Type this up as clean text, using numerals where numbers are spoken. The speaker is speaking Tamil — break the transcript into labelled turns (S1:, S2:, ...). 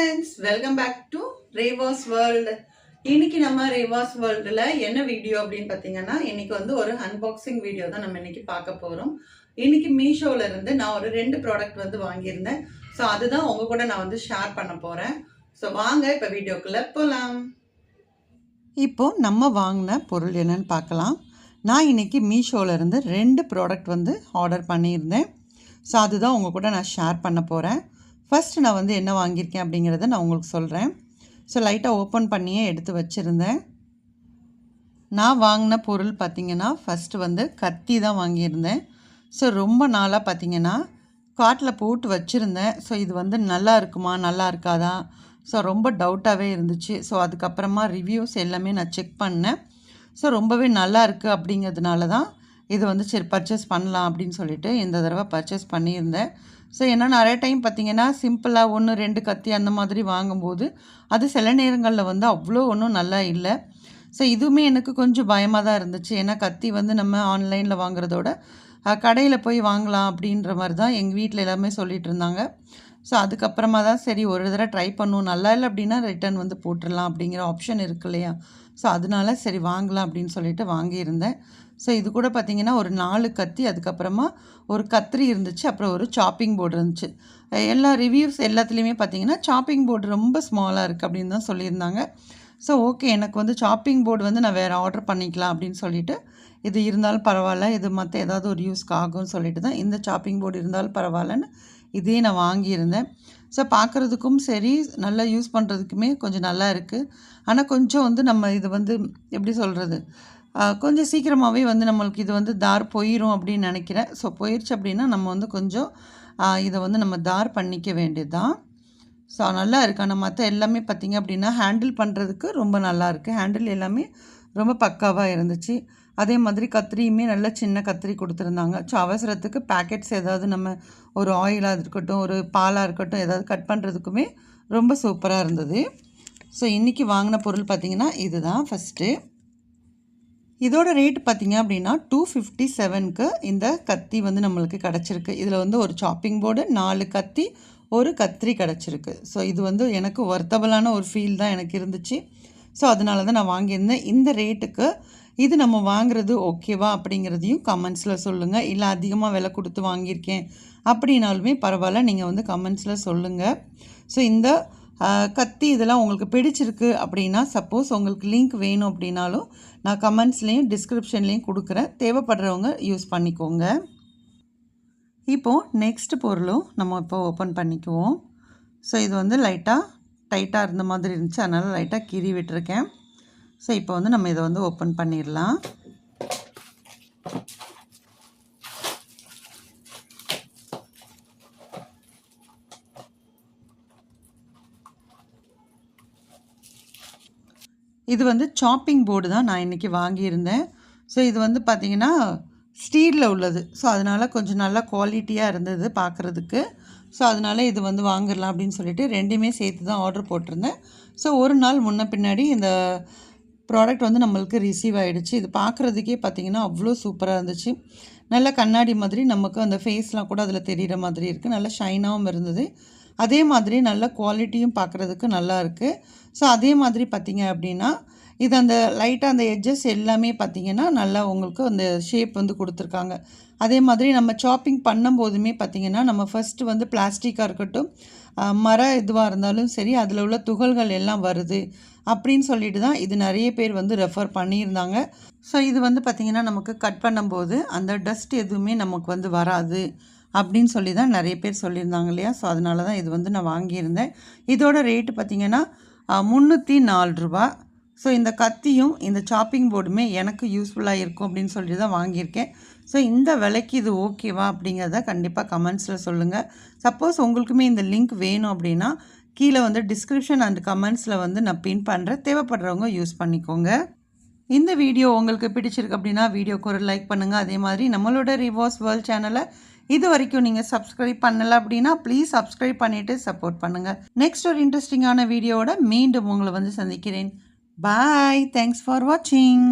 S1: friends, welcome back to Reva's World. இன்னைக்கு நம்ம Reva's Worldல என்ன வீடியோ அப்படின்னு பார்த்தீங்கன்னா இன்னைக்கு வந்து ஒரு அன்பாக்சிங் வீடியோ தான் நம்ம இன்னைக்கு பார்க்க போறோம். இன்னைக்கு மீஷோல இருந்து நான் ஒரு 2 ப்ராடக்ட் வந்து வாங்கியிருந்தேன். ஸோ அதுதான் உங்க கூட நான் வந்து ஷேர் பண்ண போறேன். ஸோ வாங்க இப்போ வீடியோக்குள்ள போகலாம். இப்போ நம்ம வாங்கின பொருள் என்னன்னு பார்க்கலாம். நான் இன்னைக்கு மீஷோல இருந்து 2 ப்ராடக்ட் வந்து ஆர்டர் பண்ணியிருந்தேன். ஸோ அதுதான் உங்க கூட நான் ஷேர் பண்ண போகிறேன். ஃபஸ்ட்டு நான் வந்து என்ன வாங்கியிருக்கேன் அப்படிங்கிறத நான் உங்களுக்கு சொல்கிறேன். ஸோ லைட்டாக ஓப்பன் பண்ணியே எடுத்து வச்சுருந்தேன். நான் வாங்கின பொருள் பார்த்திங்கன்னா ஃபஸ்ட்டு வந்து கத்தி தான் வாங்கியிருந்தேன். ஸோ ரொம்ப நாளாக பார்த்திங்கன்னா காட்டில் போட்டு வச்சுருந்தேன். ஸோ இது வந்து நல்லா இருக்குமா நல்லா இருக்காதா ஸோ ரொம்ப டவுட்டாகவே இருந்துச்சு. ஸோ அதுக்கப்புறமா ரிவ்யூஸ் எல்லாமே நான் செக் பண்ணேன். ஸோ ரொம்பவே நல்லா இருக்குது அப்படிங்கிறதுனால தான் இது வந்து சரி பர்ச்சேஸ் பண்ணலாம் அப்படின்னு சொல்லிட்டு இந்த தடவை பர்ச்சேஸ் பண்ணியிருந்தேன். ஸோ ஏன்னா நிறைய டைம் பார்த்திங்கன்னா சிம்பிளாக 1-2 கத்தி அந்த மாதிரி வாங்கும்போது அது சில நேரங்களில் வந்து அவ்வளோ ஒன்றும் நல்லா இல்லை. ஸோ இதுவுமே எனக்கு கொஞ்சம் பயமாக தான் இருந்துச்சு. ஏன்னா கத்தி வந்து நம்ம ஆன்லைனில் வாங்குறதோட கடையில் போய் வாங்கலாம் அப்படின்ற மாதிரி தான் எங்கள் வீட்டில் எல்லாமே சொல்லிகிட்டு இருந்தாங்க. ஸோ அதுக்கப்புறமா தான் சரி ஒரு தடவை ட்ரை பண்ணுவோம், நல்லா இல்லை அப்படின்னா ரிட்டன் வந்து போட்டுடலாம் அப்படிங்கிற ஆப்ஷன் இருக்கு இல்லையா. ஸோ அதனால சரி வாங்கலாம் அப்படின்னு சொல்லிட்டு வாங்கியிருந்தேன். ஸோ இது கூட பார்த்திங்கன்னா ஒரு 4 கத்தி, அதுக்கப்புறமா ஒரு கத்திரி இருந்துச்சு, அப்புறம் ஒரு சாப்பிங் போர்டு இருந்துச்சு. எல்லா ரிவ்யூஸ் எல்லாத்துலேயுமே பார்த்திங்கன்னா சாப்பிங் போர்டு ரொம்ப ஸ்மாலாக இருக்குது அப்படின்னு தான் சொல்லியிருந்தாங்க. ஸோ ஓகே, எனக்கு வந்து சாப்பிங் போர்டு வந்து நான் வேறு ஆர்டர் பண்ணிக்கலாம் அப்படின்னு சொல்லிட்டு இது இருந்தாலும் பரவாயில்ல, இது மற்ற ஏதாவது ஒரு யூஸ்க்கு ஆகும்னு சொல்லிட்டு தான் இந்த சாப்பிங் போர்டு இருந்தாலும் பரவாயில்லன்னு இதே நான் வாங்கியிருந்தேன். ஸோ பார்க்குறதுக்கும் சரி நல்லா யூஸ் பண்ணுறதுக்குமே கொஞ்சம் நல்லா இருக்குது. ஆனால் கொஞ்சம் வந்து நம்ம இது வந்து எப்படி சொல்கிறது, கொஞ்சம் சீக்கிரமாகவே வந்து நம்மளுக்கு இது வந்து தார் போயிடும் அப்படின்னு நினைக்கிறேன். ஸோ போயிடுச்சு அப்படின்னா நம்ம வந்து கொஞ்சம் இதை வந்து நம்ம தார் பண்ணிக்க வேண்டியது தான். ஸோ நல்லா இருக்குது. ஆனால் மற்ற எல்லாமே பார்த்திங்க அப்படின்னா ஹேண்டில் பண்ணுறதுக்கு ரொம்ப நல்லா இருக்குது. ஹேண்டில் எல்லாமே ரொம்ப பக்காவாக இருந்துச்சு. அதே மாதிரி கத்திரியுமே நல்ல சின்ன கத்திரி கொடுத்துருந்தாங்க. ஸோ அவசரத்துக்கு பேக்கெட்ஸ் ஏதாவது நம்ம ஒரு ஆயிலாக இருக்கட்டும், ஒரு பாலாக இருக்கட்டும், ஏதாவது கட் பண்ணுறதுக்குமே ரொம்ப சூப்பராக இருந்தது. ஸோ இன்றைக்கி வாங்கின பொருள் பார்த்திங்கன்னா இதுதான் ஃபஸ்ட்டு. இதோட ரேட் பார்த்திங்க அப்படின்னா 257க்கு இந்த கத்தி வந்து நம்மளுக்கு கிடச்சிருக்கு. இதில் வந்து ஒரு சாப்பிங் போர்டு, 4 கத்தி, ஒரு கத்திரி கிடச்சிருக்கு. ஸோ இது வந்து எனக்கு ஒர்த்தபிளான ஒரு ஃபீல் தான் எனக்கு இருந்துச்சு. ஸோ அதனால தான் நான் வாங்கியிருந்தேன். இந்த ரேட்டுக்கு இது நம்ம வாங்குறது ஓகேவா அப்படிங்கிறதையும் கமெண்ட்ஸில் சொல்லுங்கள். இல்லை அதிகமாக விலை கொடுத்து வாங்கியிருக்கேன் அப்படின்னாலுமே பரவாயில்ல, நீங்கள் வந்து கமெண்ட்ஸில் சொல்லுங்கள். ஸோ இந்த கத்தி இதெல்லாம் உங்களுக்கு பிடிச்சிருக்கு அப்படின்னா சப்போஸ் உங்களுக்கு லிங்க் வேணும் அப்படின்னாலும் நான் கமெண்ட்ஸ்லேயும் டிஸ்கிரிப்ஷன்லேயும் கொடுக்குறேன், தேவைப்படுறவங்க யூஸ் பண்ணிக்கோங்க. இப்போது நெக்ஸ்ட் பொருளும் நம்ம இப்போ ஓப்பன் பண்ணிக்குவோம். ஸோ இது வந்து லைட்டாக டைட்டாக இருந்த மாதிரி இருந்துச்சு, அதனால் லைட்டாக கீறி விட்டுருக்கேன். ஸோ இப்போ வந்து நம்ம இதை வந்து ஓப்பன் பண்ணிடலாம். இது வந்து சாப்பிங் போர்டு தான் நான் இன்றைக்கி வாங்கியிருந்தேன். ஸோ இது வந்து பார்த்திங்கன்னா ஸ்டீலில் உள்ளது. ஸோ அதனால் கொஞ்சம் நல்லா குவாலிட்டியாக இருந்தது பார்க்குறதுக்கு. ஸோ அதனால் இது வந்து வாங்கிடலாம் அப்படின்னு சொல்லிட்டு 2மே சேர்த்து தான் ஆர்டர் போட்டிருந்தேன். ஸோ ஒரு நாள் முன்ன பின்னாடி இந்த ப்ராடக்ட் வந்து நம்மளுக்கு ரிசீவ் ஆகிடுச்சு. இது பார்க்குறதுக்கே பார்த்திங்கன்னா அவ்வளோ சூப்பராக இருந்துச்சு. நல்ல கண்ணாடி மாதிரி நமக்கு அந்த ஃபேஸ்லாம் கூட அதில் தெரிகிற மாதிரி இருக்குது. நல்லா ஷைனாகவும் இருந்தது. அதே மாதிரி நல்ல குவாலிட்டியும் பார்க்குறதுக்கு நல்லா இருக்குது. ஸோ அதே மாதிரி பார்த்திங்க அப்படின்னா இது அந்த லைட்டாக அந்த எட்ஜஸ் எல்லாமே பார்த்திங்கன்னா நல்லா உங்களுக்கு அந்த ஷேப் வந்து கொடுத்துருக்காங்க. அதே மாதிரி நம்ம சாப்பிங் பண்ணும்போதுமே பார்த்திங்கன்னா நம்ம ஃபஸ்ட்டு வந்து பிளாஸ்டிக்காக இருக்கட்டும், இதுவாக இருந்தாலும் சரி அதில் உள்ள துகள்கள் எல்லாம் வருது அப்படின்னு சொல்லிட்டு தான் இது நிறைய பேர் வந்து ரெஃபர் பண்ணியிருந்தாங்க. ஸோ இது வந்து பார்த்திங்கன்னா நமக்கு கட் பண்ணும்போது அந்த டஸ்ட் எதுவுமே நமக்கு வந்து வராது அப்படின்னு சொல்லி தான் நிறைய பேர் சொல்லியிருந்தாங்க இல்லையா. ஸோ அதனால தான் இது வந்து நான் வாங்கியிருந்தேன். இதோட ரேட்டு பார்த்திங்கன்னா 304 ரூபா. ஸோ இந்த கத்தியும் இந்த சாப்பிங் போர்டுமே எனக்கு யூஸ்ஃபுல்லாக இருக்கும் அப்படின்னு சொல்லி தான் வாங்கியிருக்கேன். ஸோ இந்த விலைக்கு இது ஓகேவா அப்படிங்கிறத கண்டிப்பாக கமெண்ட்ஸில் சொல்லுங்கள். சப்போஸ் உங்களுக்குமே இந்த லிங்க் வேணும் அப்படின்னா கீழே வந்து டிஸ்கிரிப்ஷன் அண்ட் கமெண்ட்ஸில் வந்து நான் பின் பண்ணுறேன், தேவைப்படுறவங்க யூஸ் பண்ணிக்கோங்க. இந்த வீடியோ உங்களுக்கு பிடிச்சிருக்கு அப்படின்னா வீடியோக்கு ஒரு லைக் பண்ணுங்கள். அதே மாதிரி நம்மளோட ரிவாஸ் வேர்ல்ட் சேனலை இது வரைக்கும் நீங்கள் சப்ஸ்கிரைப் பண்ணலை அப்படின்னா ப்ளீஸ் சப்ஸ்கிரைப் பண்ணிவிட்டு சப்போர்ட் பண்ணுங்கள். நெக்ஸ்ட் ஒரு இன்ட்ரெஸ்டிங்கான வீடியோவோட மீண்டும் உங்களை வந்து சந்திக்கிறேன். பாய். தேங்க்ஸ் ஃபார் வாட்சிங்.